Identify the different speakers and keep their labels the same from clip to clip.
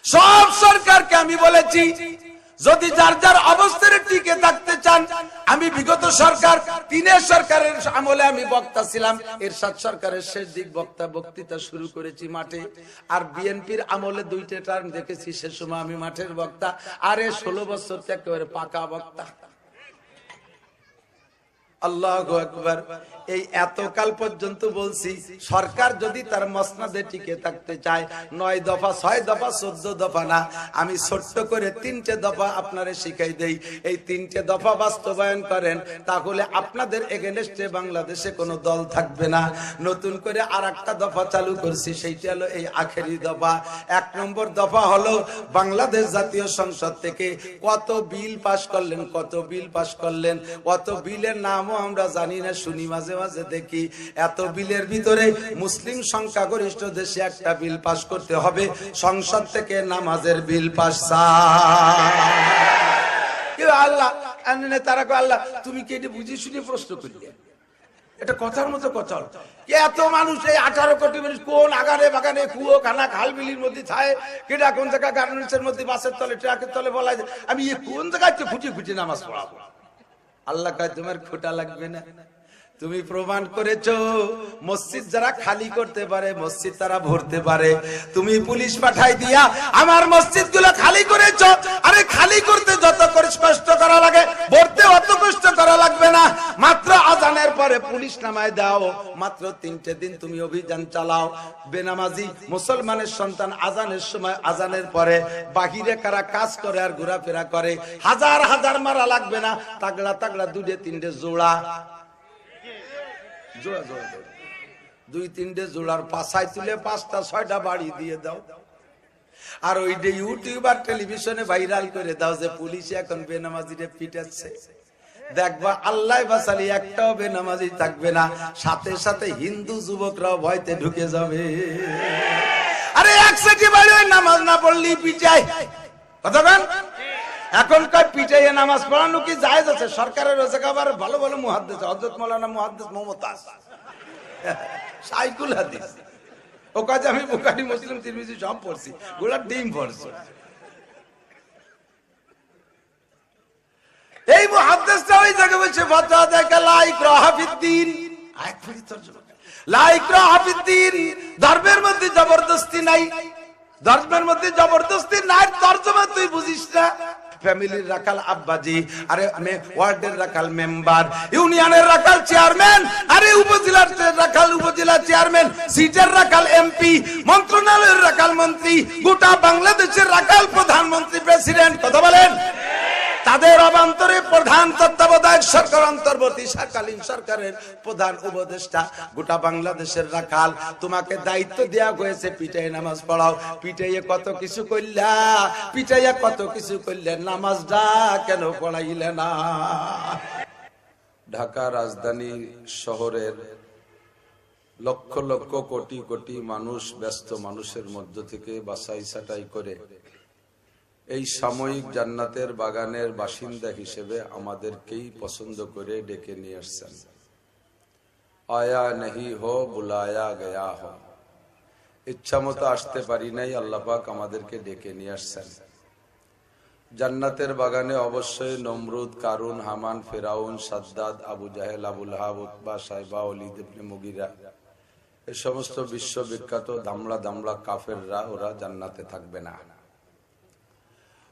Speaker 1: সব সরকারকে আমি বলেছি যদি যার যার অবস্থানে টিকে থাকতে চান, আমি বিগত সরকার তিনের সরকারের আমলে আমি বক্তা ছিলাম, এরশাদ সরকারের শেষ দিক বক্তৃতা শুরু করেছি মাঠে, আর বিএনপির আমলে 2টা টার্ম দেখেছি, সে সময় আমি মাঠের বক্তা, আর 16 বছর একেবারে পাকা বক্তা। আল্লাহু আকবার। এই এতকাল পর্যন্ত বলছি সরকার যদি তার মসনদে টিকে থাকতে চায় 9 দফা 6 দফা 14 দফা না, আমি ছোট্ট করে 3টে দফা আপনারে শিখাই দেই। এই 3টে দফা বাস্তবায়ন করেন, তাহলে আপনাদের এগেইনস্টে বাংলাদেশে কোনো দল থাকবে না। নতুন করে আরেকটা দফা চালু করছি, সেইটা হলো এই আখেরি দফা। 1 নম্বর দফা হলো বাংলাদেশ জাতীয় সংসদ থেকে কত বিল পাস করলেন, কত বিল পাস করলেন, কত বিলের নাম আমরা জানি না, শুনি মাঝে মাঝে দেখি। এত বিলের ভিতরে মুসলিম সংখ্যাগরিষ্ঠ দেশে একটা বিল পাস করতে হবে, সংসদ থেকে নামাজের বিল পাস। আল্লাহ তারা আল্লাহ তুমি কি এটা বুঝে শুনে প্রশ্ন করলে? এটা কথার মতো কথা। এত মানুষ, এই 18 কোটি মানুষ কোন আগানে বাগানে কুয়ো খানা খাল বিলির মধ্যে থাকে, কেটা কোন জায়গায় গার্মেন্টসের মধ্যে, বাসের তলে ট্রাকের তলে বলা যায় আমি কোন জায়গায় খুঁজে খুঁজে নামাজ পড়াবো। আল্লাহ কয় তোমার খোটা লাগবে না, তুমি প্রমাণ করেছো মসজিদ যারা খালি করতে পারে মসজিদ তারা ভরতে পারে। তুমি পুলিশ পাঠাই দিয়া আমার মসজিদ গুলো খালি করেছো। আরে খালি করতে যত কষ্ট করা লাগে ভরতে অত কষ্ট করা লাগবে না। মাত্র আজানের পরে পুলিশ নামায় দাও, মাত্র 3টে দিন তুমি অভিযান চালাও। বেনামাজি মুসলমানের সন্তান আজানের সময়, আজানের পরে বাহিরে কারা কাজ করে আর ঘোরাফেরা করে, হাজার হাজার মারা লাগবে না, তাগড়া তাগড়া 2-3টে জোড়া, 2-3টে জোড়ার পাছায় তুলে 5টা-6টা বাড়ি দিয়ে দাও। আর ওইটা ইউটিউব আর টেলিভিশনে ভাইরাল করে দাও যে পুলিশে এখন বেনামাজিরে পিটাচ্ছে। দেখবা আল্লাহ বাঁচালি একটাও বেনামাজি থাকবে না, সাথে সাথে হিন্দু যুবকরাও ভয়তে ঢুকে যাবে। আরে 1 বাড়ি নামাজ না পড়লেই পিটায়, কথা বলেন। এখন কয় পিটাইয়ে নামাজ পড়ানো কি জায়েজ আছে? সরকারের রোজগার ভালো ভালো মুহাদ্দিস, হযরত মাওলানা মুহাদ্দিস মুমতাজ সাইকুল হাদিস, ও কাজে আমি বুখারী মুসলিম তিরমিজি সব পড়ছি, গোলা ডিম পড়ছি। এই মুহাদ্দিসটা ওই জায়গায় বলছে ফাতোয়া দেখা লা ইকরাহা ফিদ্দিন, আয়াত পড়ি তরজমা লা ইকরাহা ফিদ্দিন, ধর্মের মধ্যে জবরদস্তি নাই, ধর্মের মধ্যে জবরদস্তি নাই। তরজমা তুই বুঝিস না। ফ্যামিলির রাখাল আব্বাজি, আরে আমি ওয়ার্ডের রাখাল মেম্বার, ইউনিয়নের রাখাল চেয়ারম্যান, আরে উপজেলার রাখাল উপজেলা চেয়ারম্যান, সিটের রাখাল এমপি, মন্ত্রণালয়ের রাখাল মন্ত্রী, গোটা বাংলাদেশের রাখাল প্রধানমন্ত্রী, প্রেসিডেন্ট, কথা বলেন। তাদের অবান্তরে প্রধান তত্ত্বাবধায়ক সরকার, অন্তর্বর্তীকালীন সরকারের প্রধান উপদেষ্টা, গোটা বাংলাদেশের রাখাল। তোমাকে দায়িত্ব দেওয়া হয়েছে পিটাইয়ে নামাজ পড়াও। পিটাইয়ে কত কিছু করলা, পিটাইয়া কত কিছু করলে, নামাজটা কেন পড়াইলে না? ঢাকা রাজধানী শহরের লক্ষ লক্ষ কোটি কোটি মানুষ, ব্যস্ত মানুষের মধ্য থেকে বাছাই ছাঁটাই করে এই সাময়িক জান্নাতের বাগানের বাসিন্দা হিসেবে আমাদেরকেই পছন্দ করে ডেকে নিয়ে আসছেন। আয়া নেহি হো বুলায়া গয়া হো, ইচ্ছা মতো আসতে পারি নাই, আল্লাহ পাক আমাদেরকে ডেকে নিয়ে আসছেন। জান্নাতের বাগানে অবশ্যই নমরুদ, কারুন, হামান, ফেরাউন, সাদ্দাদ, আবু জাহেল, আবু লাহাব, উতবা, সাইবা, ওলীদ ইবনে মুগীরা, এই সমস্ত বিশ্ববিখ্যাত দামড়া দামড়া কাফেররা, ওরা জান্নাতে থাকবে না।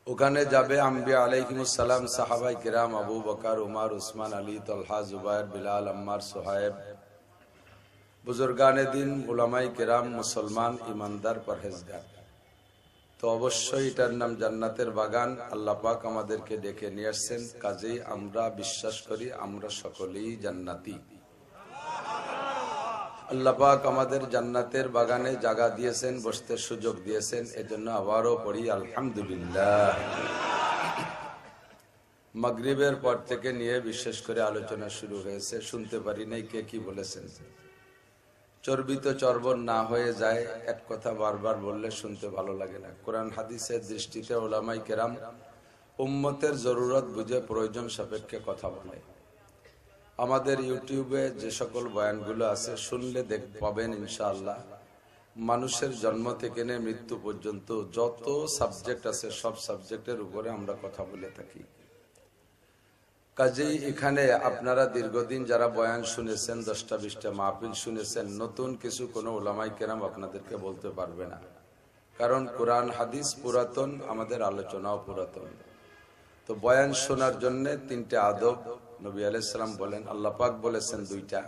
Speaker 1: ওখানে যাবে আম্বিয়া আলাইহিমুস সালাম, সাহাবায়ে কিরাম, আবু বকর, উমর, উসমান, আলী, তালহা, জুবায়ের, বিলাল, আম্মার, সুহায়েব, বুজুর্গানে দিন, উলামায়ে কিরাম, মুসলমান, ইমানদার, পরহেজগার। তো অবশ্যই এটার নাম জান্নাতের বাগান। আল্লাহ পাক আমাদেরকে ডেকে নিয়ে আসছেন, কাজেই আমরা বিশ্বাস করি আমরা সকলেই জান্নাতি। আল্লাহ পাক আমাদের জান্নাতের বাগানে জায়গা দিয়েছেন, বসতে সুযোগ দিয়েছেন, এজন্য আবারও পড়ি আলহামদুলিল্লাহ। মাগরিবের পর থেকে নিয়ে বিশেষ করে আলোচনা শুরু হয়েছে, শুনতে পারি নাই কে কি বলেছেন। চর্বিত চর্বণ না হয়ে যায়, এক কথা বারবার বললে শুনতে ভালো লাগে না। কোরআন হাদিসের দৃষ্টিতে উলামায়ে কেরাম উম্মতের জরুরত বুঝে প্রয়োজন সাপেক্ষে কথা বলে। আমাদের ইউটিউবে যে সকল বয়ানগুলো আছে শুনলে পাবেন ইনশাআল্লাহ মানুষের জন্ম থেকে নিয়ে মৃত্যু পর্যন্ত যত সাবজেক্ট আছে সব সাবজেক্টের উপরে আমরা কথা বলে থাকি। কাজেই এখানে আপনারা দীর্ঘদিন যারা বয়ান শুনেছেন, 10টা-20টা মাহফিল শুনেছেন, নতুন কিছু কোনো ওলামায়ে কেরাম আপনাদেরকে বলতে পারবে না, কারণ কোরআন হাদিস পুরাতন, আমাদের আলোচনাও পুরাতন। তো বয়ান শোনার জন্য 3টে আদব নবী আলাইহিস সালাম বলেন, আল্লাহ পাক বলেছেন 2টা,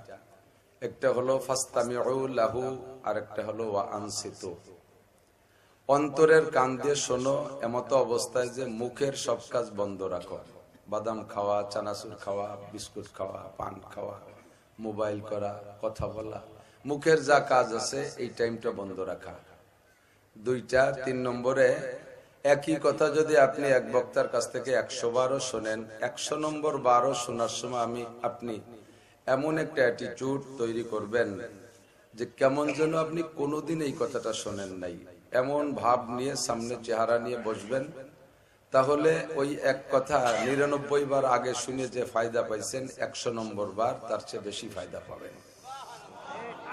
Speaker 1: একটা হলো ফাসতামিউ লাহু, আর একটা হলো ওয়া আনসিতু। অন্তরের কান দিয়ে শোনো, এমত অবস্থায় যে মুখের সব কাজ বন্ধ রাখো, বাদাম খাওয়া, চানাচুর খাওয়া, বিস্কুট খাওয়া, পান খাওয়া, মোবাইল করা, কথা বলা, মুখের যা কাজ আছে এই টাইমটা বন্ধ রাখা। 2টা। 3 নম্বরে একই কথা যদি আপনি এক বক্তার কাছ থেকে 100 বারও শোনেন, 100 নম্বর বারও শোনার সময় আপনি এমন একটা অ্যাটিটিউড তৈরি করবেন যে কেমন যেন আপনি কোনোদিন এই কথাটা শোনেন নাই, এমন ভাব নিয়ে সামনে চেহারা নিয়ে বসবেন। তাহলে ওই এক কথা 99 বার আগে শুনে যে ফায়দা পাইছেন, 100 নম্বর বার তার চেয়ে বেশি ফায়দা পাবেন।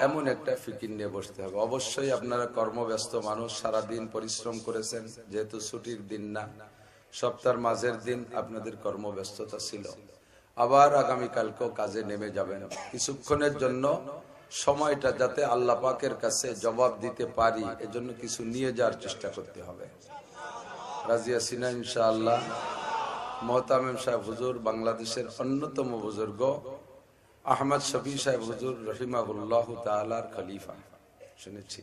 Speaker 1: এমন একটা ফিকির নিয়ে বসতে হবে। অবশ্যই আপনারা কর্মব্যস্ত মানুষ, সারাদিন পরিশ্রম করেছেন, যেহেতু ছুটির দিন না, সপ্তাহের মাঝের দিন আপনাদের কর্মব্যস্ততা ছিল, আবার আগামীকালকেও কাজে নেমে যাবেন। কিছুক্ষণের জন্য সময়টা যাতে আল্লাহ পাকের কাছে জবাব দিতে পারি, এজন্য কিছু নিয়ে যাওয়ার চেষ্টা করতে হবে। রাজি আছি না ইনশাআল্লাহ? মোহতামিম সাহেব হুজুর, বাংলাদেশের অন্যতম বুজুর্গ আহমদ শফি সাহেব হুজুর রহিমাহুল্লাহ তাআলার খলিফা, শুনেছি,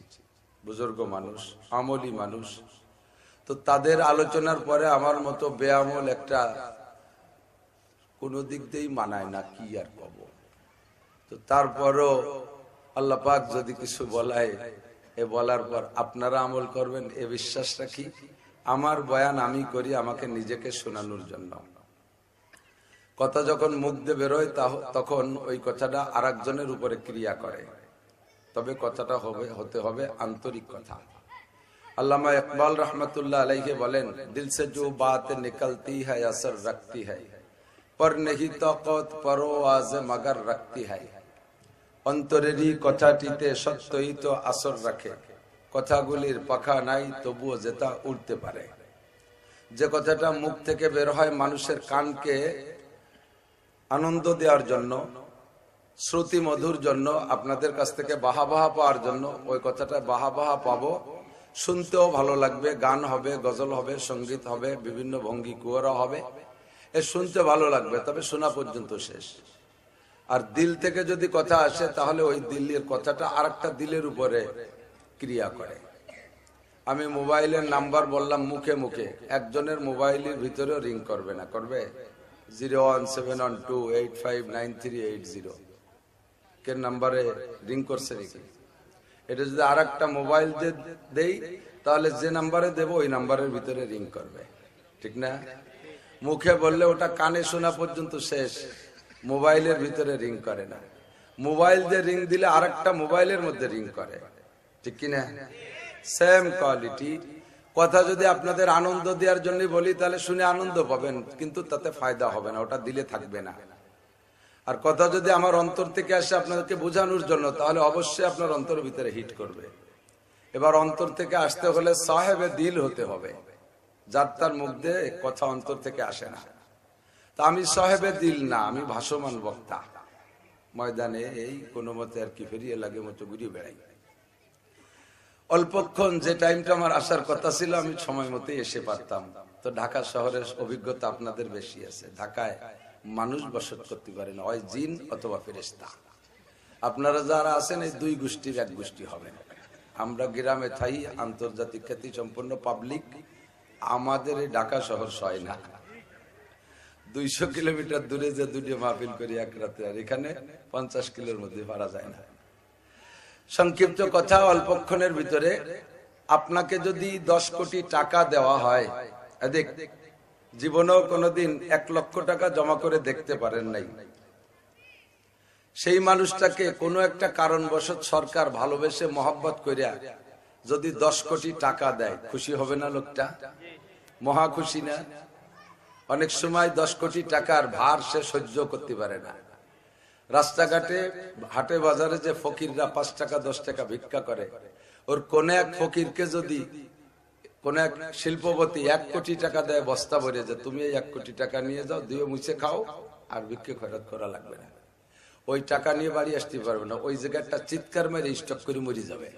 Speaker 1: বুজুর্গ মানুষ, আমলি মানুষ। তো তাদের আলোচনার পরে আমার মতো বেআমল একটা কোনো দিক দিয়েই মানায় না, কি আর কব। তো তারপরও আল্লাহ পাক যদি কিছু বলায়, এ বলার পর আপনারা আমল করবেন এ বিশ্বাস রাখি। আমার বয়ান আমি করি আমাকে নিজেকে শোনানোর জন্য। কথা যখন মুখ দিয়ে বেরোয় তখন ওই কথাটা আরেকজনের উপরে ক্রিয়া করে, তবে কথাটা হতে হবে আন্তরিক কথা। আল্লামা ইকবাল রহমতুল্লাহ আলাইহি বলেন, দিল সে जो बात निकलती है असर रखती है पर नहीं ताकत परवाज मगर रखती है। অন্তরেরই কথাটিতে সত্যই তো আসর রাখে, কথাগুলির পাখা নাই তবুও যেটা উড়তে পারে। যে কথাটা মুখ থেকে বের হয় মানুষের কানকে আনন্দ দেওয়ার জন্য, শ্রুতি মধুর জন্য, আপনাদের কাছ থেকে বাহা পাওয়ার জন্য, ওই কথাটা বাহা পাবো, শুনতেও ভালো লাগবে, গান হবে, গজল হবে, সঙ্গীত হবে, বিভিন্ন ভঙ্গি কুয়ারা হবে, এ শুনতে ভালো লাগবে, তবে শোনা পর্যন্ত শেষ। আর দিল থেকে যদি কথা আসে তাহলে ওই দিলের কথাটা আরেকটা দিলের উপরে ক্রিয়া করে। আমি মোবাইলের নাম্বার বললাম মুখে মুখে, একজনের মোবাইলের ভিতরেও রিং করবে না, করবে 01712859380 কে নাম্বারে রিং করছে নাকি? এটা যদি আর একটা মোবাইল দেই তাহলে যে নাম্বারে দেব ওই নাম্বারের ভিতরে রিং করবে, ঠিক না? মুখে বললে ওটা কানে শোনা পর্যন্ত শেষ, মোবাইলের ভিতরে রিং করে না। মোবাইল দিয়ে রিং দিলে আর একটা মোবাইলের মধ্যে রিং করে, ঠিক কিনা? Same quality. কথা যদি আপনাদের আনন্দ দেওয়ার জন্য বলি তাহলে শুনে আনন্দ পাবেন, কিন্তু তাতে ফায়দা হবে না, ওটা দিলে থাকবে না। আর কথা যদি আমার অন্তর থেকে আসে আপনাদেরকে বোঝানোর জন্য, তাহলে অবশ্যই আপনার অন্তর ভিতরে হিট করবে। এবার অন্তর থেকে আসতে হলে সাহেবে দিল হতে হবে, যার তার মুখ দিয়ে কথা অন্তর থেকে আসে না। তা আমি সাহেবে দিল না, আমি ভাসমান বক্তা, ময়দানে এই কোনো মতে আর কি ফেরিয়ে লাগে মতো ঘুরিয়ে বেড়াই। অল্পক্ষণ যে টাইমটা আমার আসার কথা ছিল আমি সময় মতো এসে পারতাম। তো ঢাকা শহরের অভিজ্ঞতা আপনাদের বেশি আছে, ঢাকায় মানুষ বসত করতে পারে না, হয় জিন অথবা ফেরেশতা। আপনারা যারা আছেন এই দুই গোষ্ঠীর এক গোষ্ঠী হবেন। আমরা গ্রামে থাই, আন্তর্জাতিক খ্যাতি সম্পন্ন পাবলিক, আমাদের এই ঢাকা শহর সয় না। 200 কিলোমিটার দূরে যে দুটি মাহফিল করি এক রাতে, আর এখানে 50 কিলোর মধ্যে পারা যায় না। সংক্ষিপ্ত কথা, অল্পক্ষণের ভিতরে আপনাকে যদি 10 কোটি টাকা দেওয়া হয়, দেখ জীবনেও কোনোদিন 1 লক্ষ টাকা জমা করে দেখতে পারেন নাই, সেই মানুষটাকে কোনো একটা কারণবশত সরকার ভালোবেসে মহব্বত করিয়া যদি 10 কোটি টাকা দেয়, খুশি হবে না লোকটা? মহা খুশি না? অনেক সময় 10 কোটি টাকার ভার সে সহ্য করতে পারে না। রাস্তাঘাটে হাটে বাজারে যে ফকিররা 5 টাকা 10 টাকা ভিক্ষা করে, ওর কোন এক ফকিরকে যদি কোন এক শিল্পপতি 1 কোটি টাকা দেয় বস্তা ভরে, যে তুমি এই 1 কোটি টাকা নিয়ে যাও, দিয়ে মুছে খাও, আর ভিক্ষে খয়রাত করা লাগবে না, ওই টাকা নিয়ে বাড়ি আসতে পারবে না, ওই জায়গাটা চিৎকার মেরে স্টক করে মরে যাবে।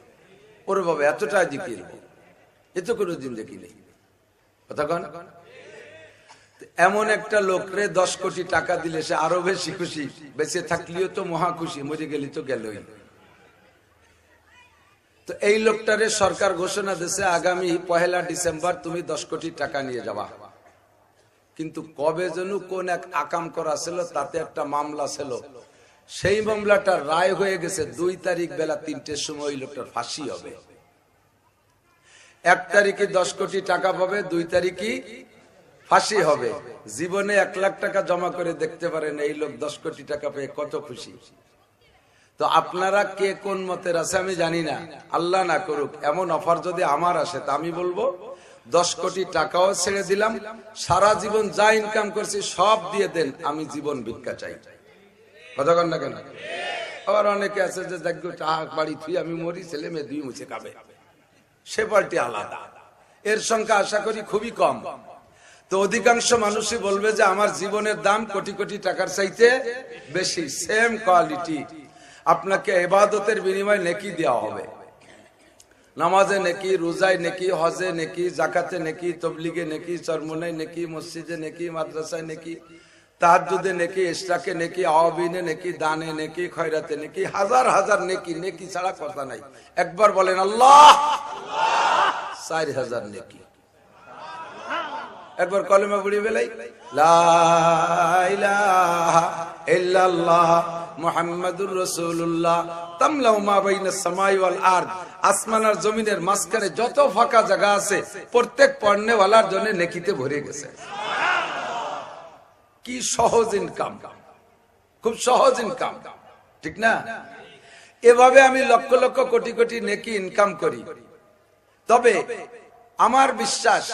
Speaker 1: ওরে বাবা এতটা জিকির, এ তো কোনোদিন দেখি নেই। কথা কন, এমন একটা লোকরে 10 কোটি টাকা দিলে সে আরো বেশি খুশি, বেঁচে থাকলেও তো মহা খুশি, মরে গেলি তো গেলই। তো এই লোকটারে সরকার ঘোষণা দিয়েছে আগামী 1 ডিসেম্বর তুমি 10 কোটি টাকা নিয়ে যাবা। কিন্তু কবে যেন কোন এক আকাম করা ছিল, তাতে একটা মামলা ছিল, সেই মামলাটা রায় হয়ে গেছে 2 তারিখ বেলা 3টের সময় ওই লোকটার ফাঁসি হবে। 1 তারিখে 10 কোটি টাকা পাবে, 2 তারিখে ফাঁসি হবে। জীবনে 1 লাখ টাকা জমা করে দেখতে পারেন এই লোক 10 কোটি টাকা পেয়ে কত খুশি। তো আপনারা কে কোন মতের আছে আমি জানি না, আল্লাহ না করুক এমন অফার যদি আমার আসে, তা আমি বলবো 10 কোটি টাকাও ছেড়ে দিলাম, সারা জীবন যা ইনকাম করছি সব দিয়ে দেন, আমি জীবন ভিক্ষা চাই। কথা কন না কেন? আবার অনেকে আছে যে দেখো টাকা বাড়ি থুই আমি মরি, ছেলে মেয়ে 2 মুছে খাবে, সে পাল্টি আলাদা। এর সংখ্যা আশা করি খুবই কম। তো অধিকাংশ মানুষই বলবে যে আমার জীবনের দাম কোটি কোটি টাকার চাইতে বেশি, সেম কোয়ালিটি। আপনাকে ইবাদতের বিনিময়ে নেকি দেওয়া হবে, নামাজে নেকি, রোজায় নেকি, হজে নেকি, জাকাতে নেকি, তবলিগে নেকি, চরমনায় নেকি, মসজিদে নেকি, মাদ্রাসায় নেকি, তাহাজ্জুদে নেকি, ইশরাকে নেকি, আওয়াবিনে নেকি, দানে নেকি, খয়রাতে নেকি, হাজার হাজার নেকি। নেকি ছাড়া কথা নাই। একবার বলেন আল্লাহ, 4000 নেকি। একবার কলেমা পড়ি বেলাই লা ইলাহা ইল্লাল্লাহ মুহাম্মাদুর রাসূলুল্লাহ তামলাউ মা বাইনাস সামাই ওয়াল আরদ। আসমান আর জমিনের মাঝখানে যত ফাঁকা জায়গা আছে প্রত্যেক পড়নেওয়ালার জন্য নেকিতে ভরে গেছে। কি সহজ ইনকাম, খুব সহজ ইনকাম, ঠিক না? এভাবে আমি লক্ষ লক্ষ কোটি কোটি নেকি ইনকাম করি। তবে আমার বিশ্বাস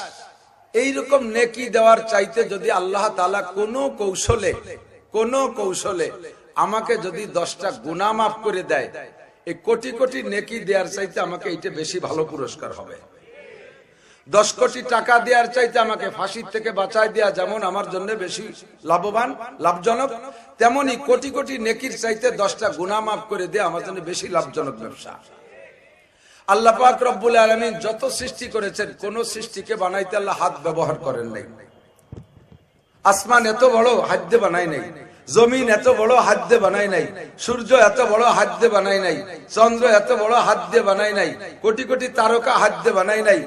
Speaker 1: এইরকম নেকি দেওয়ার চাইতে যদি আল্লাহ তাআলা কোনো কৌশলে আমাকে যদি 10টা গুনাহ মাফ করে দেয়, এই কোটি কোটি নেকি দেওয়ার চাইতে আমাকে এইটা বেশি ভালো পুরস্কার হবে। 10 কোটি টাকা দেওয়ার চাইতে আমাকে ফাঁসির থেকে বাঁচায় দেওয়া যেমন আমার জন্য বেশি লাভবান, লাভজনক, তেমনি কোটি কোটি নেকির চাইতে 10টা গুনাহ মাফ করে দেওয়া আমার জন্য বেশি লাভজনক ব্যবসা। আল্লাহ পাক রব্বুল আলামিন যত সৃষ্টি করেছেন, কোন সৃষ্টিকে বানাইতে আল্লাহ হাত ব্যবহার করেন নাই। আসমান এত বড় হাত দিয়ে বানায় নাই, জমিন এত বড় হাত দিয়ে বানায় নাই, সূর্য এত বড় হাত দিয়ে বানায় নাই, চন্দ্র এত বড় হাত দিয়ে বানায় নাই, কোটি কোটি তারকা হাত দিয়ে বানায় নাই,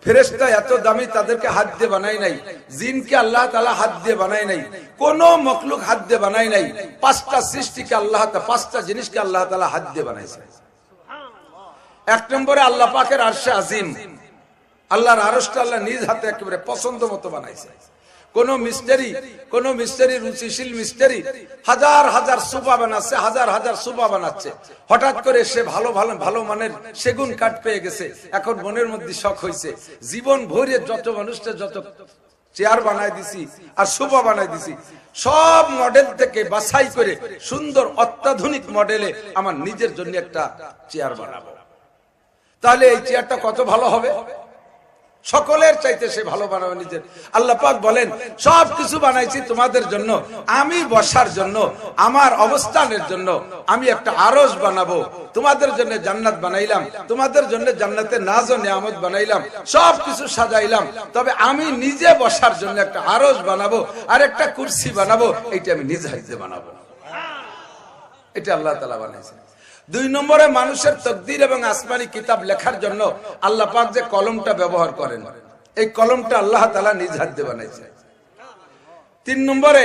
Speaker 1: ফেরেশতা এত দামি তাদেরকে হাত দিয়ে বানায় নাই, জিনকে আল্লাহ তাআলা হাত দিয়ে বানায় নাই, কোন মখলুক হাত দিয়ে বানায় নাই। 5টা সৃষ্টিকে আল্লাহ তাআলা, 5টা জিনিসকে আল্লাহ তাআলা হাত দিয়ে বানাইছে। 1 নম্বরে আল্লাহ পাকের আরশে আজিম, আল্লাহর আরশটা আল্লাহ নিজ হাতে একেবারে পছন্দ মতো বানাইছে। কোন মিস্ত্রি রুচিশীল মিস্ত্রি হাজার হাজার সোফা বানাচ্ছে, হাজার হাজার সোফা বানাচ্ছে, হঠাৎ করে সে ভালো মানের সেগুন কাঠ পেয়ে গেছে। এখন মনের মধ্যে শখ হয়েছে, জীবন ভরে যত মানুষটা যত চেয়ার বানায় দিছি আর সোফা বানায় দিছি, সব মডেল থেকে বাছাই করে সুন্দর অত্যাধুনিক মডেলে আমার নিজের জন্য একটা চেয়ার বানাবো। তাহলে এই চেয়ারটা কত ভালো হবে, সকলের চাইতে সে ভালো বানাবে নিজের। আল্লাহ পাক বলেন সবকিছু বানাইছি তোমাদের জন্য, আমি বসার জন্য, আমার অবস্থানের জন্য। আমি একটা আরশ বানাবো তোমাদের জন্য, জান্নাত বানাইলাম তোমাদের জন্য, জান্নাতের নাজ ও নিয়ামত বানাইলাম, সবকিছু সাজাইলাম। তবে আমি নিজে বসার জন্য একটা আরশ বানাবো আর একটা কুরসি বানাবো, এইটা আমি নিজ হাতে বানাবো। এটা আল্লাহ তাআলা বানাইছে। 2 নম্বরে মানুষের তাকদীর এবং আসমানি কিতাব লেখার জন্য আল্লাহ পাক যে কলমটা ব্যবহার করেন, এই কলমটা আল্লাহ তাআলা নিজ হাতে বানাইছে। 3 নম্বরে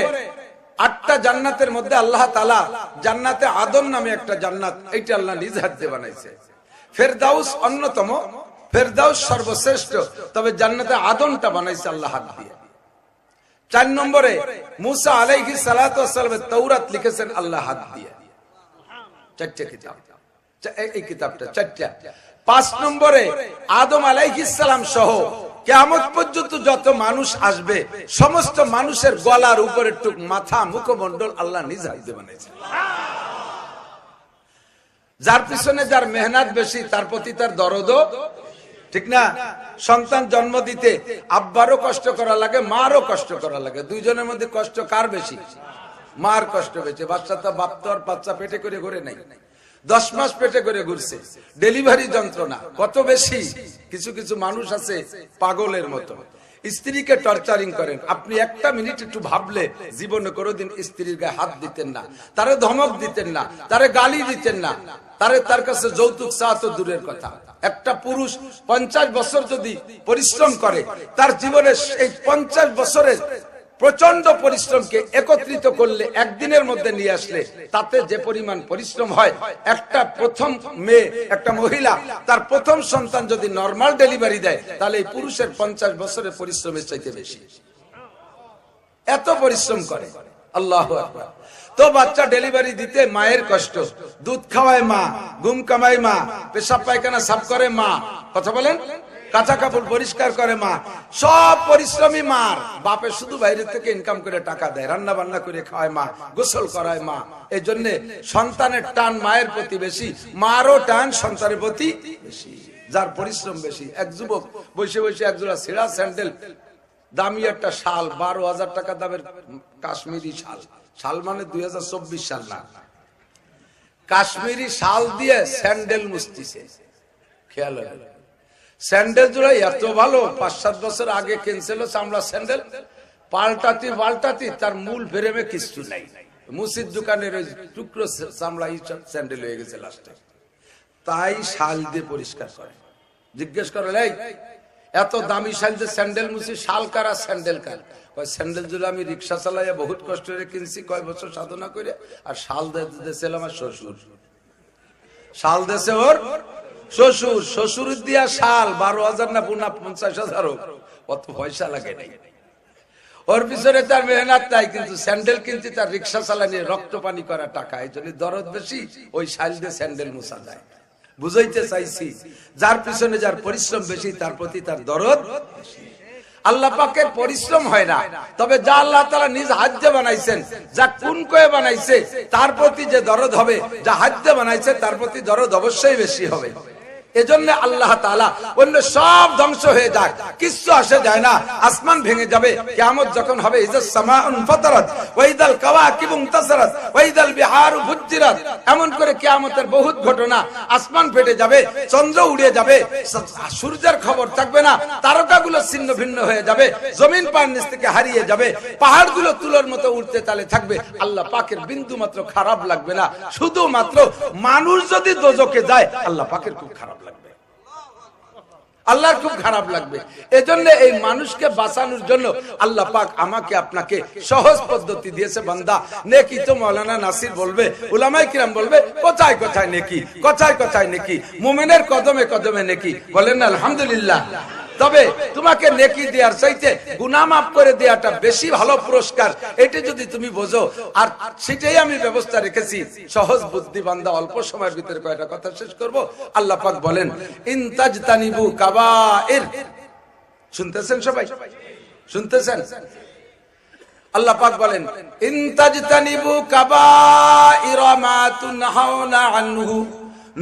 Speaker 1: 8টা জান্নাতের মধ্যে আল্লাহ তাআলা জান্নাতে আদন নামে একটা জান্নাত, এইটা আল্লাহ নিজ হাতে বানাইছে। ফেরদাউস অন্যতম, ফেরদাউস সর্বশ্রেষ্ঠ, তবে জান্নাতে আদনটা বানাইছে আল্লাহ হাত দিয়ে। 4 নম্বরে মুসা আলাইহিস সালাতু ওয়াস সালামের তাওরাত লিখেছেন আল্লাহ হাত দিয়ে। 4টা কিতাব, এই কিতাবটা 4টা। 5 নম্বরে আদম আলাইহিস সালাম সহ কিয়ামত পর্যন্ত যত মানুষ আসবে সমস্ত মানুষের গলার উপরে টুক মাথা মুখমণ্ডল আল্লাহ নিজ হাতে বানাইছে। যার পিছনে যার মেহনত বেশি তার প্রতি তার দরদও, ঠিক না? সন্তান জন্ম দিতে আব্বারও কষ্ট করা লাগে, মারও কষ্ট করা লাগে। দুইজনের মধ্যে কষ্ট কার বেশি? মার কষ্ট বেশি। বাচ্চা তো বাপ তো আর বাচ্চা পেটে করে ঘুরে নাই, 10 মাস পেটে করে ঘুরছে। ডেলিভারি যন্ত্রণা কত বেশি। কিছু কিছু মানুষ আছে পাগলের মতো, স্ত্রীকে টর্চারিং করেন। আপনি একটা মিনিট একটু ভাবলে জীবনে কোনোদিন স্ত্রীর গায়ে হাত দিতেন না, তারে ধমক দিতেন না, তারে গালি দিতেন না, তার কাছে যৌতুক চাওয়া তো দূরের কথা। একটা পুরুষ 50 বছর যদি পরিশ্রম করে, তার জীবনের এই 50 বছরের প্রচন্ড পরিশ্রমকে একত্রিত করলে, একদিনের মধ্যে নিয়ে আসলে, তাতে যে পরিমাণ পরিশ্রম হয়, একটা প্রথম মেয়ে, একটা মহিলা তার প্রথম সন্তান যদি নরমাল ডেলিভারি দেয়, তাহলে এই পুরুষের 50 বছরের পরিশ্রমের চাইতে বেশি। এত পরিশ্রম করে। আল্লাহু আকবার। তো বাচ্চা ডেলিভারি দিতে মায়ের কষ্ট, দুধ খাওয়ায় মা, ঘুম কামায় মা, পেশাব পায়খানা সাফ করে মা, কথা বলেন, কাঁচা কাপড় পরিষ্কার করে মা, সব পরিশ্রমী মার। বাপে শুধু বাইরে থেকে ইনকাম করে টাকা দেয়, রান্না বান্না করে খাওয়ায় মা, গোসল করায় মা। এই জন্য সন্তানের টান মায়ের প্রতি বেশি, মারও টান সন্তানের প্রতি বেশি, যার পরিশ্রম বেশি। এক যুবক বসে বসে একজোড়া ছেঁড়া স্যান্ডেল, দামি একটা শাল, 12,000 টাকা দামের কাশ্মীরি শাল, শাল মানে 2024 সাল না, কাশ্মীরি শাল দিয়ে স্যান্ডেল মুছতিছে। খেয়াল হলো, স্যান্ডেল জোড়া এত ভালো, 5-7 বছর আগে কিনছিল চামড়া স্যান্ডেল, পাল্টাতি তার মূল ফ্রেমে কিছু নাই। মুসিদ দোকানের ওই টুকরো চামড়া স্যান্ডেল হয়ে গেছে লাস্টে। তাই শাল দিয়ে পরিষ্কার করে। জিজ্ঞেস করে, এই এত দামি শাল দিয়ে স্যান্ডেল মুছি, শাল কারা স্যান্ডেল কার? স্যান্ডেল জোড়া আমি রিক্সা চালাইয়া বহুত কষ্ট করে কিনছি, কয় বছর সাধনা করে, আর শাল দিয়েছিল আমার শ্বশুর। শাল দেশে ওর শ্বশুর, শ্বশুর দিয়া শাল 12,000 না 50,000 হোক, অত পয়সা লাগে নাই। ওর পিছনে তার মেহনত নাই, কিন্তু স্যান্ডেল কিনছি তার রিক্সা চালানি, রক্ত পানি করা টাকা। এই জন্য দরদ বেশি, ওই শাল দিয়ে স্যান্ডেল মুছা যায়। বুঝাইতে চাইছি, যার পিছনে যার পরিশ্রম বেশি তার প্রতি তার দরদ বেশি। আল্লাহ পাকের পরিশ্রম হয় না, তবে যা আল্লাহ তাআলা নিজ হাতে বানাইছেন, যা কোন কয়ে বানাইছে, তার প্রতি যে দরদ হবে, যা হাতে বানাইছে তার প্রতি দরদ অবশ্যই বেশি হবে। এজন্য আল্লাহ তাআলা অন্য সব ধ্বংস হয়ে যাক, কিছু আসে যায় না। আসমান ভেঙে যাবে, কিয়ামত যখন হবে, ইজাস সামাউন ফাতারাত ওয়া ইদাল কাওয়াকিবু ইনতাসারাত ওয়া ইদাল বিহারু ফুজ্জিরাত, এমন করে কিয়ামতের বহুত ঘটনা। আসমান ফেটে যাবে, চন্দ্র উড়ে যাবে, সূর্যের খবর থাকবে না, তারকাগুলো ছিন্ন ভিন্ন হয়ে যাবে, জমিন পায়ের নিচ থেকে হারিয়ে যাবে, পাহাড়গুলো তুলোর মতো উঠতে তালে থাকবে। আল্লাহ পাকের বিন্দু মাত্র খারাপ লাগবে না। শুধুমাত্র মানুষ যদি দোজখে যায়, আল্লাহ পাকের খুব খারাপ লাগবে, আল্লাহর খুব খারাপ লাগবে। এজন্য এই মানুষকে বাঁচানোর জন্য আল্লাহ পাক আমাকে আপনাকে সহজ পদ্ধতি দিয়েছে। বান্দা, নেকি তো মাওলানা নাসির বলবে, উলামায়ে কিরাম বলবে, কোথায় কোথায় নেকি, কোথায় কোথায় নেকি, মুমিনের কদমে কদমে নেকি, বলেন আলহামদুলিল্লাহ। তবে তোমাকে নেকি দেওয়ার চাইতে গুনাহ মাফ করে দেওয়াটা বেশি ভালো পুরস্কার, এটা যদি তুমি বোঝো। আর সেটাই আমি ব্যবস্থা রেখেছি। সহজ বুদ্ধি বান্দা, অল্প সময়ের ভিতরে কয়টা কথা শেষ করব। আল্লাহ পাক বলেন, ইন তাজতানিবু কাবাইর, শুনতেছেন সবাই, শুনতেছেন? আল্লাহ পাক বলেন, ইন তাজতানিবু কাবাইর মা তুনহাউনা আনহু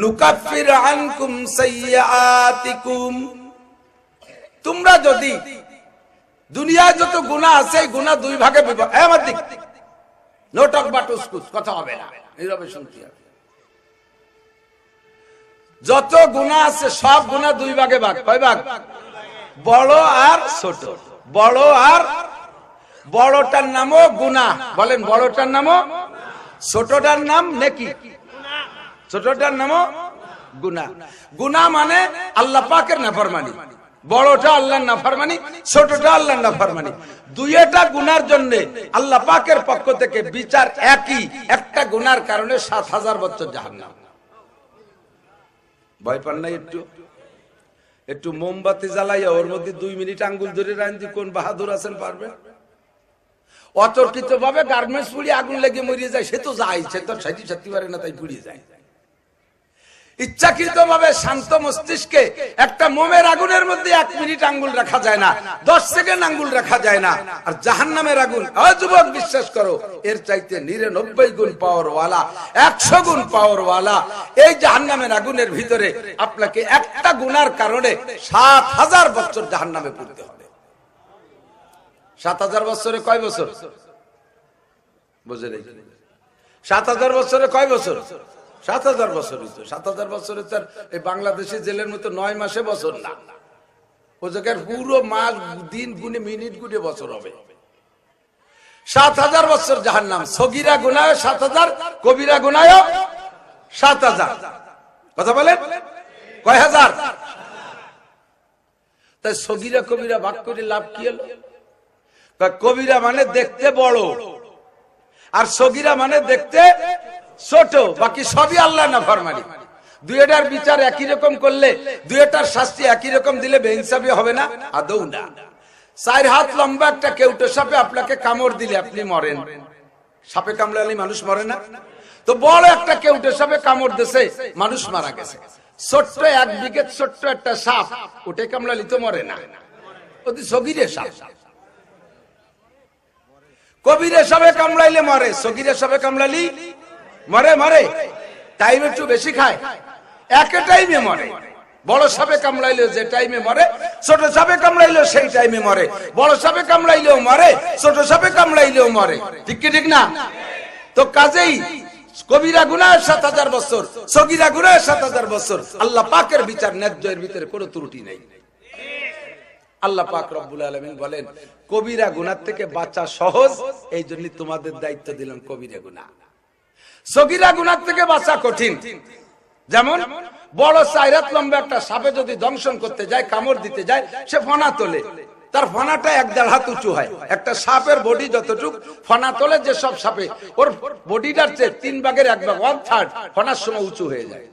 Speaker 1: নুকাফির আনকুম সাইয়্যাতিকুম, তোমরা যদি দুনিয়ায় যত গুনাহ আছে, গুনাহ দুই ভাগে বিভক্ত। আমার দিক নোটক বাটুসকুস, কথা হবে না, নীরবে শুনতে হবে। যত গুনাহ আছে সব গুনাহ দুই ভাগে ভাগ। কয় ভাগ? বড় আর ছোট। বড় আর, বড়টার নামও গুনাহ, বলেন বড়টার নামও, ছোটটার নাম নেকি, ছোটটার নামও গুনাহ। গুনাহ মানে আল্লাহ পাকের নাফরমানি, বড়টা আল্লাহর নাফরমানি, ছোটটা আল্লাহর নাফরমানি। দুইটা গুনার জন্য আল্লাহ পাকের পক্ষ থেকে বিচার একই। একটা গুনার কারণে 7,000 বছর জাহান্নাম। ভয় পান নাই? একটু মোমবাতি জ্বালাইয়া ওর মধ্যে 2 মিনিট আঙ্গুল ধরে রাখি, কোন বাহাদুর আছেন পারবে? অতর্কিত ভাবে গার্মেন্টস পুড়িয়ে আগুন লেগে মরিয়ে যায়, সে তো যায়, সে তো সাইতে পারে না, তাই পুড়িয়ে যায়। ইচ্ছাকৃতভাবে শান্ত মস্তিষ্কে একটা মোমের আগুনের মধ্যে 1 মিনিট আঙ্গুল রাখা যায় না, 10 সেকেন্ড আঙ্গুল রাখা যায় না। আর জাহান্নামের আগুন, যুবক বিশ্বাস করো, এর চাইতে 99 গুণ পাওয়ার ওয়ালা, 100 গুণ পাওয়ার ওয়ালা। এই জাহান্নামের আগুনের ভিতরে আপনাকে একটা গুনার কারণে 7000 বছর জাহান্নামে পড়তে হবে। 7000 বছরে কয় বছর? বুঝে নেই। 7000 বছরে কয় বছর? 7000 বছর। 7000 বছরে তার এই বাংলাদেশি জেলের মতো 9 মাসে বছর না, ও জায়গার পুরো মাস, দিন গুনে, মিনিট গুনে বছর হবে। 7000 বছর জাহান্নাম। সগীরা গুনাহ 7000, কবিরা গুনাহ 7000। কথা বলেন কয় হাজার? তাই সগীরা কবিরা ভাগ করে লাভ কি হলো? কবিরা মানে দেখতে বড়, আর সগীরা মানে দেখতে ছোট, বাকি সবই আল্লাহ নাফরমানি। দুইটার বিচার একই রকম করলে, দুইটার শাস্তি একই রকম দিলে বেইনসাফি হবে না? আদৌ না। 4 হাত লম্বা একটা কেউটো সাপে আপনাকে কামড় দিলে আপনি মরেন। সাপে কামড়ালে মানুষ মরে না? তো বড় একটা কেউটো সাপে কামড় দিয়েছে, মানুষ মারা গেছে। ছোট্ট 1 বিঘে ছোট্ট একটা সাপ, ওটা কামড়ালি তো মরে না, ওটি সগীরে সাপ। কবিরে সাপে কামড়াইলে মরে, সগীরে সাপে কামড়ালি মরে। মরে টাইম একটু বেশি খায়, একই টাইমে মরে। বড় সাপে কামড়াইলেও যে টাইমে মরে, ছোট সাপে কামড়াইলেও সেই টাইমে মরে। বড় সাপে কামড়াইলেও মরে, ছোট সাপে কামড়াইলেও মরে। ঠিক কি ঠিক না? তো কাজেই কবিরা গুনাহ 7000 বছর, সগীরা গুনাহ 7000 বছর। আল্লাহ পাকের বিচার ন্যায্যের ভিতরে কোনো ত্রুটি নেই। আল্লাহ পাক রব্বুল আলামিন বলেন, কবিরা গুনাহ থেকে বাঁচা সহজ, এই জন্য তোমাদের দায়িত্ব দিলাম কবিরা গুনাহ। সগীরা গুনাহ থেকে বাঁচা কঠিন। যেমন বড় 4 হাত লম্বা একটা সাপে যদি দংশন করতে যায়, কামড় দিতে যায়, সে ফনা তোলে, তার ফনাটা 1.5 হাত উঁচু হয়। একটা সাপের বডি যতটুকু ফনা তোলে, যে সব সাপে ওর বডিটার চেয়ে 3 ভাগের 1 ভাগ, 1/3 ফনার সময় উঁচু হয়ে যায়।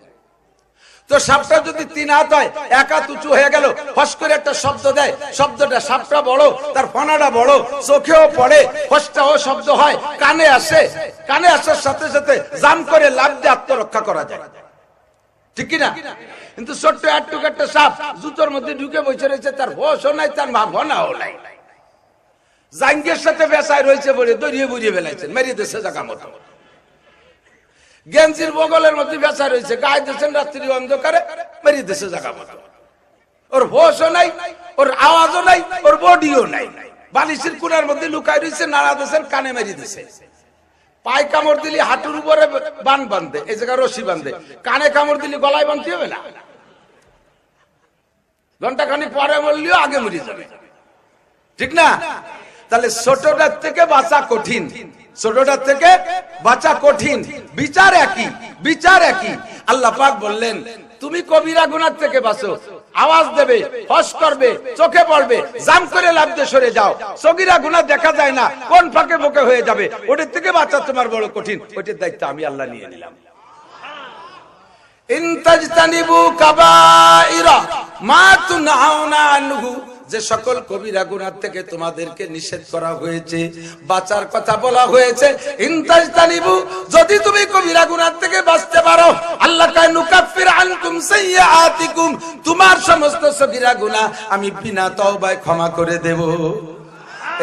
Speaker 1: তো সাপটা যদি 3 হাত হয়, 1 হাত উঁচু হয়ে গেল, ফস করে একটা শব্দ দেয়, শব্দটা সাপটা বড়, তার ফনাটা বড়, চোখেও পড়ে, ফসটাও শব্দ হয়, কানে আসে, কানে আসার সাথে সাথে জাম করে লাফ দিয়ে আত্মরক্ষা করা যায়। ঠিক কিনা? কিন্তু ছোট্ট একটুক একটা সাপ জুতোর মধ্যে ঢুকে বসে রয়েছে, তার হোশও নাই, তার ভাবনাও নাই। জাঙ্গের সাথে বেসায় রয়েছে বলে দড়িয়ে বুড়িয়ে ফেলাইছেন, মেরিয়ে দেশে জায়গা মতো। গেঞ্জির বগলের মধ্যে বেচা রয়েছে, গায়ে দিয়েছেন রাত্রি অন্ধকারে, মেরিয়ে দেশে জায়গা মতো। ওর হোশও নাই, ওর আওয়াজও নাই, ওর বডিও নাই। বালিশের কুনার মধ্যে লুকায় রয়েছে, নাড়া দেশের কানে মেরিয়ে দিছে। পায়ে কামড় দিলে হাঁটুর উপরে বান বাঁধে, এই জায়গায় রশি বাঁধে। কানে কামড় দিলে গলায় বাঁধতে হবে না, ঘন্টাখানি পরে মরলেও আগে মরে যাবে। ঠিক না? তাহলে ছোটটার থেকে বাঁচা কঠিন, ছোটটার থেকে বাঁচা কঠিন। বিচার একই, বিচার একই। আল্লাহ পাক বললেন, তুমি কবিরা গুনাহ থেকে বাঁচো, আওয়াজ দেবে, ফস করবে, চোখে পড়বে, জাম করে লাফ দিয়ে সরে যাও। সগীরা গুনাহ দেখা যায় না, কোন ফাঁকে ফোঁকে হয়ে যাবে, ওটার থেকে বাঁচা তোমার বড় কঠিন। ওইটার দায়িত্ব আমি আল্লাহ নিয়ে নিলাম। ইন তাজতানিবু কাবাইরা মা তুনহাউনা আনহু, যে সকল কবিরা গুনাহ থেকে তোমাদেরকে নিষেধ করা হয়েছে, বাঁচার কথা বলা হয়েছে, ইনতাজতানিবু, যদি তুমি কবিরা গুনাহ থেকে বাঁচতে পারো, আল্লাহ কয় নুকাফির আনকুম সাইয়্যাতিকুম, তোমার সমস্ত সগীরা গুনাহ আমি বিনা তওবায় ক্ষমা করে দেব।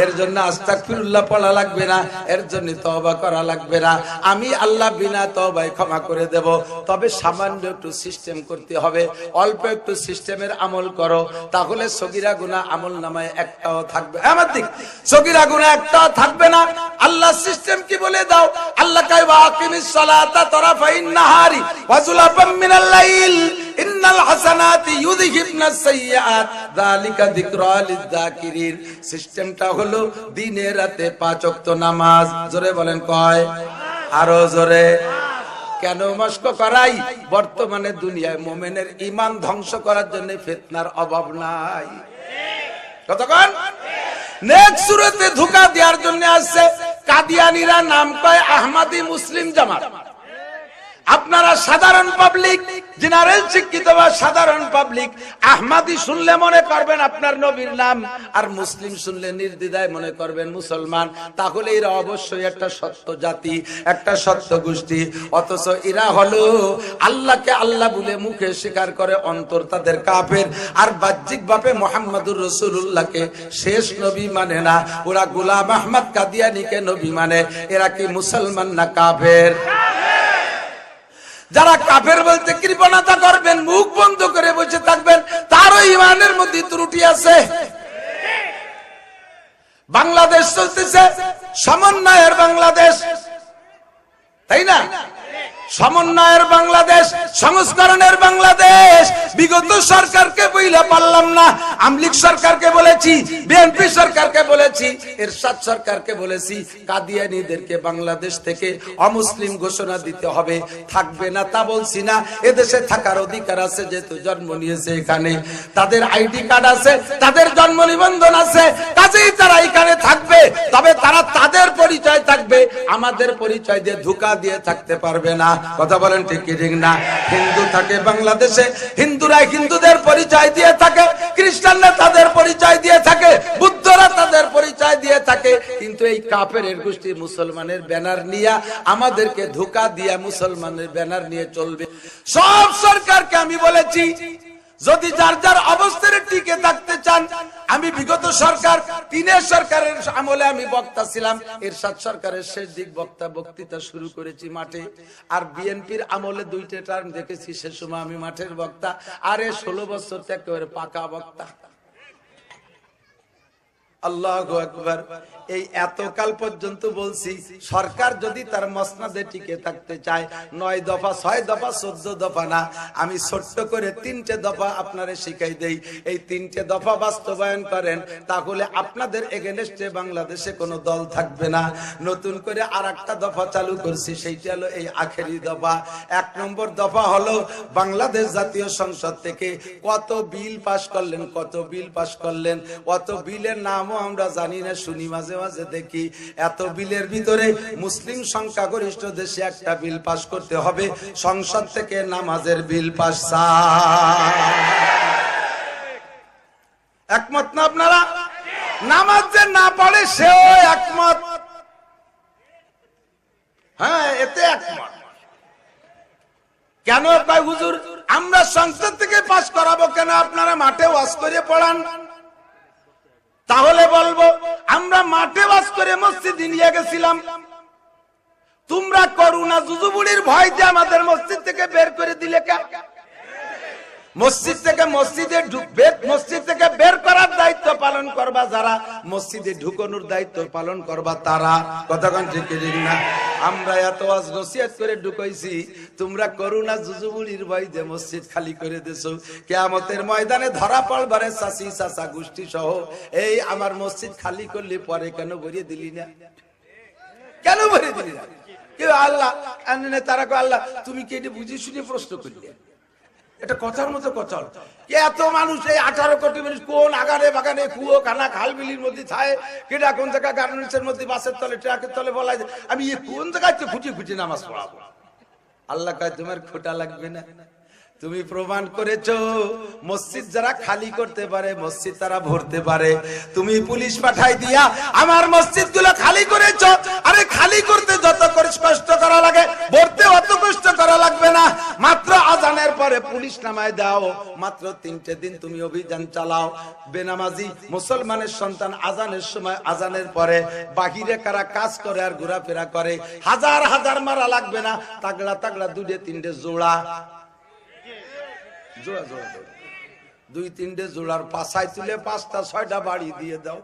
Speaker 1: এর জন্য আস্তাগফিরুল্লাহ পড়া লাগবে না, এর জন্য তওবা করা লাগবে না, আমি আল্লাহ বিনা তওবায় ক্ষমা করে দেব। তবে সামান্য একটু সিস্টেম করতে হবে, অল্প একটু সিস্টেমের আমল করো, তাহলে সগীরা গুনাহ আমল নামায় একটাও থাকবে, আমার দিক সগীরা গুনাহ একটাও থাকবে না। আল্লাহ সিস্টেম কি বলে দাও, আল্লাহ কয় ওয়াকিমিস সালাতা তারাফাইন নাহারি ওয়া যুলাফাম মিনাল লাইল ইন্নাল হাসানাতি ইউযহিবনাস সাইয়্যাত যালিকা যিকরা লিয-যাকিরিন। সিস্টেমটা হলো দিনে রাতে 5 ওয়াক্ত নামাজ। জোরে বলেন কয়? আরো জোরে। কেন মস্ক করাই? বর্তমানে দুনিয়ায় মুমিনের ঈমান ধ্বংস করার জন্য ফিতনার অভাব নাই। কতক্ষণ? নেক্সট সূরাতে ধোঁকা দেওয়ার জন্য আসছে। কাদিয়ানীরা নাম কয় আহমদী মুসলিম জামাত, আপনারা সাধারণ পাবলিক, জেনারেল শিক্ষিত বা সাধারণ পাবলিক, আহমাদি শুনলে মনে করবেন আপনার নবীর নাম, আর মুসলিম শুনলে নির্দ্বিধায় মনে করবেন মুসলমান। তাহলে এরা অবশ্যই একটা সত্য জাতি, একটা সত্য গোষ্ঠী। অথচ এরা হলো আল্লাহকে আল্লাহ বলে মুখে স্বীকার করে, অন্তর তাদের কাফের, আর বাহ্যিক ভাবে মুহাম্মদুর রাসূলুল্লাহকে শেষ নবী মানে না। ওরা গোলাম আহমদ কাদিয়ানীকে নবী মানে। এরা কি মুসলমান না কাফের? যারা কাফের বলতে কৃপণতা করবেন, মুখ বন্ধ করে বসে থাকবেন, তারও ইমানের মধ্যে ত্রুটি আছে। বাংলাদেশ চলতেছে সমন্বয়ের বাংলাদেশ, তাই না? সমন্বয়ের বাংলাদেশ, সংস্করণের বাংলাদেশ। বিগত সরকারকে বইলা পারলাম না, আমলিক সরকারকে বলেছি, বিএনপি সরকারকে বলেছি, এরশাদ সরকারকে বলেছি, কাদিয়ানীদেরকে বাংলাদেশ থেকে অমুসলিম ঘোষণা দিতে হবে। থাকবে না তা বলছি না, এদেশে থাকার অধিকার আছে, যেহেতু জন্ম নিয়েছে এখানে, তাদের আইডি কার্ড আছে, তাদের জন্ম নিবন্ধন আছে, কাজেই তারা এখানে থাকবে। তবে তারা তাদের পরিচয় থাকবে, আমাদের পরিচয় দিয়ে ধোঁকা দিয়ে থাকতে পারবে না। কথা বলেন ঠিক কি ঠিক না? হিন্দু থাকে বাংলাদেশে, হিন্দুরা হিন্দুদের পরিচয় দিয়ে থাকে, খ্রিস্টানরা তাদের পরিচয় দিয়ে থাকে, বুদ্ধরা তাদের পরিচয় দিয়ে থাকে। কিন্তু এই কাফেরের গোষ্ঠী মুসলমানের ব্যানার নিয়ে আমাদেরকে ধোঁকা দিয়ে মুসলমানের ব্যানার নিয়ে চলবে। সব সরকারকে আমি বলেছি, যদি যার যার অবস্থায় টিকে থাকতে চান, আমি বিগত সরকার, তিনের সরকারের আমলে আমি বক্তা ছিলাম, এরশাদ সরকারের শেষ দিক বক্তৃতা শুরু করেছি মাঠে, আর বিএনপির আমলে 2টা টার্ম দেখেছি, সে সময় আমি মাঠের বক্তা, আর 16 বছর একেবারে পাকা বক্তা। আল্লাহু আকবার। এই এতকাল পর্যন্ত বলছি, সরকার যদি তার মসনদে টিকে থাকতে চায়, 9 দফা 6 দফা 14 দফা না, আমি ছোট্ট করে 3টে দফা আপনারে শিখাই দেই। এই 3টে দফা বাস্তবায়ন করেন, তাহলে আপনাদের এগেনস্টে বাংলাদেশে কোনো দল থাকবে না। নতুন করে আরেকটা দফা চালু করছি, সেইটা হলো এই আখেরি দফা। 1 নম্বর দফা হলো, বাংলাদেশ জাতীয় সংসদ থেকে কত বিল পাস করলেন, কত বিল পাস করলেন, কত বিলের নামও আমরা জানি না, শুনি মাঝে মাঝে দেখি। এত বিলের ভিতরে মুসলিম সংখ্যাগরিষ্ঠ দেশে একটা বিল পাস করতে হবে, সংসদ থেকে নামাজের বিল পাস। একমত না আপনারা? নামাজ যে না পড়ে সেও একমত। হ্যাঁ, এতে একমত। কেন ভাই হুজুর আমরা সংসদ থেকে পাস করাবো কেন, আপনারা মাঠে ওয়াজ করে পড়ান? তাহলে বলবো, আমরা মাঠে বাস করে মসজিদে নিয়ে গেছিলাম, তোমরা করুণা জুজুবুড়ির ভয়তে আমাদের মসজিদ থেকে বের করে দিলে কেন? মসজিদ থেকে মসজিদে ঢুকবে, মসজিদ থেকে বের করার দায়িত্ব পালন করবা যারা, মসজিদে ঢুকানোর দায়িত্ব পালন করবা তারা। কতক্ষণ ঠিক ঠিক না? আমরা এত ওয়াজ নসিহত করে ঢুকাইছি, তোমরা করুণা জুজুবুড়ির ভয়তে মসজিদ খালি করে দিছো। কিয়ামতের ময়দানে ধরা পড়বারে চাচি চাচা গোষ্ঠী সহ, এই আমার মসজিদ খালি করলি পরে কেন ভরিয়ে দিলি না? কেন ভরিয়ে দিলি না? কেউ আল্লাহ তারা আল্লাহ তুমি কি এটা বুঝে শুনে প্রশ্ন করলে? এটা কথার মতো কথা। এত মানুষ, এই 18 কোটি মানুষ কোন আগানে বাগানে, কুয়ো খানা খাল বিলির মধ্যে থাকে, কেটা কোন জায়গায় গার্মেন্টসের মধ্যে, বাসের তলে, ট্রাকের তলে বলা যায়, আমি কোন জায়গায় খুঁটি খুঁটি নামাজ পড়াবো? আল্লাহ কয় তোমার খোটা লাগবে না। তুমি প্রমাণ করেছো মসজিদ যারা খালি করতে পারে, মসজিদ তারা ভরতে পারে। তুমি পুলিশ পাঠাই দিয়া আমার মসজিদ গুলো খালি করেছো। আরে খালি করতে যত কষ্ট করা লাগে, ভরতে অত কষ্ট করা লাগবে না। মাত্র আজানের পরে পুলিশ নামায় দাও, মাত্র 3টে দিন তুমি অভিযান চালাও। বেনামাজি মুসলমানের সন্তান আজানের সময়, আজানের পরে বাহিরে কারা কাজ করে আর ঘোরাফেরা করে, হাজার হাজার মারা লাগবে না, তাগড়া তাগড়া 2-3টে জোড়া, জোড়া জোড়া 2-3টে জোড়ার পাশায় তুলে 5টা-6টা বাড়ি দিয়ে দাও।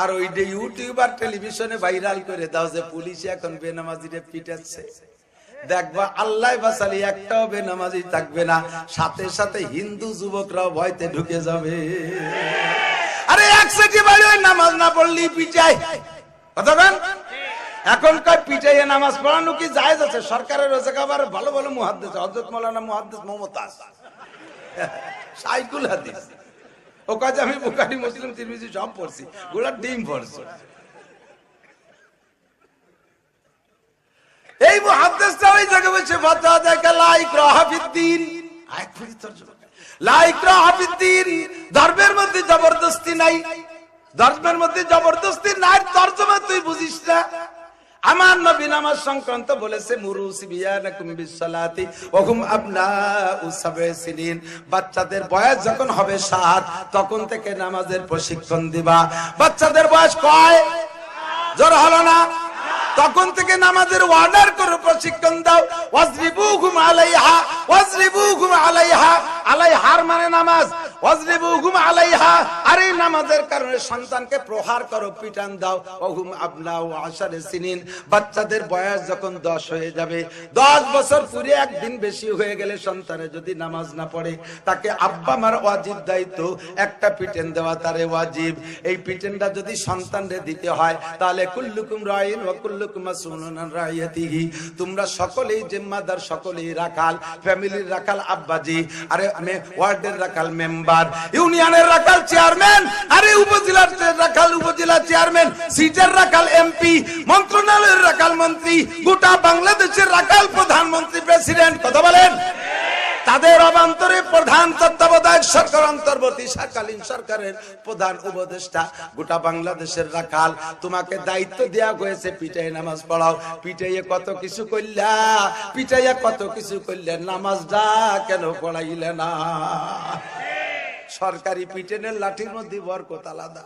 Speaker 1: আর ওইটা ইউটিউবার টেলিভিশনে ভাইরাল করে দাও যে পুলিশ এখন বেনামাজিরে পিটাচ্ছে। দেখবা আল্লাহ বাঁচালি একটাও বেনামাজি থাকবে না, সাথে সাথে হিন্দু যুবকরাও ভয়তে ঢুকে যাবে। আরে একসাথে বাড়ি নামাজ না পড়লি পিটাই, কতক্ষণ এখন কয় পিটাইয়ে নামাজ পড়ানো কি জায়েজ আছে? সরকারের রোজে খাবার ভালো ভালো মুহাদ্দিস, হযরত মাওলানা মুহাদ্দিস মুমতাজ, সাইকুল হাদিস, ও কাজ আমি বুখারী মুসলিম তিরমিজি সব পড়ছি, গোলা ডিম পড়ছি। এই মুহাদ্দিসরা ওই জায়গায় বসে ফতোয়া দেয় লা ইকরাহা ফিদ্দিন। আয়াত পড়ি তরজমা লা ইকরাহা ফিদ্দিন, ধর্মের মধ্যে জবরদস্তি নাই, ধর্মের মধ্যে জবরদস্তি নাই। তরজমা তুই বুঝিস না। আমার নবী নামাজ সংক্রান্ত বলেছে মুরু সিবিয়ানাকুম বিসসালাতি ওয়া হুম আবনাউ সাবঈ সিনিন, বাচ্চাদের বয়স যখন হবে 7 তখন থেকে নামাজের প্রশিক্ষণ দিবা। বাচ্চাদের বয়স কয়? জোর হলো না? তখন থেকে নামাজের অর্ডার করে প্রশিক্ষণ দাও। ওয়াজরিবুহুম আলাইহা, ওয়াজরিবুহুম আলাইহা, আলাইহার মানে নামাজ, ওয়াজরিবুহুম আলাইহা, আর এই নামাজের কারণে সন্তানকে প্রহার করো, পিটান দাও। ওহুম আবনাউ আশারে সিনিন, বাচ্চাদের বয়স যখন 10 হয়ে যাবে, 10 বছর পুরে একদিন বেশি হয়ে গেলে সন্তানে যদি নামাজ না পড়ে, তাকে আব্বা মার ওয়াজিব দায়িত্ব একটা পিটেন দেওয়া তারে ওয়াজিব। এই পিটেনটা যদি সন্তানরে দিতে হয় তাহলে কুল্লুকুম রাইন ওয়া কুল্লুকুম মাসউলুন আন রাইয়াতিহি, তোমরা সকলেই জিম্মাদার, সকলেই রাখাল, ফ্যামিলির রাখাল আব্বাজি, আরে আমি ওয়ার্ডের রাখাল মেম্বার, ইউনিয়নের রাখাল চেয়ারম্যান, আরে উপজেলার রাখাল উপজেলা চেয়ারম্যান, সিটের রাখাল এমপি, মন্ত্রণালয়ের রাখাল মন্ত্রী, গোটা বাংলাদেশের রাখাল প্রধানমন্ত্রী, প্রেসিডেন্ট, কথা বলেন। তাদের অবান্তরে প্রধান তত্ত্বাবধায়ক সরকার, অন্তর্বর্তী সরকালীন সরকারের প্রধান উপদেষ্টা, গোটা বাংলাদেশের রাখাল। তোমাকে দায়িত্ব দেয়া হয়েছে পিটাই নামাজ পড়াও। পিটাইয়ে কত কিছু করলা, পিটাইয়া কত কিছু করলে, নামাজটা কেন পড়াইলে না? সরকারি পিটেনের লাঠির মধ্যে বরকত আলাদা।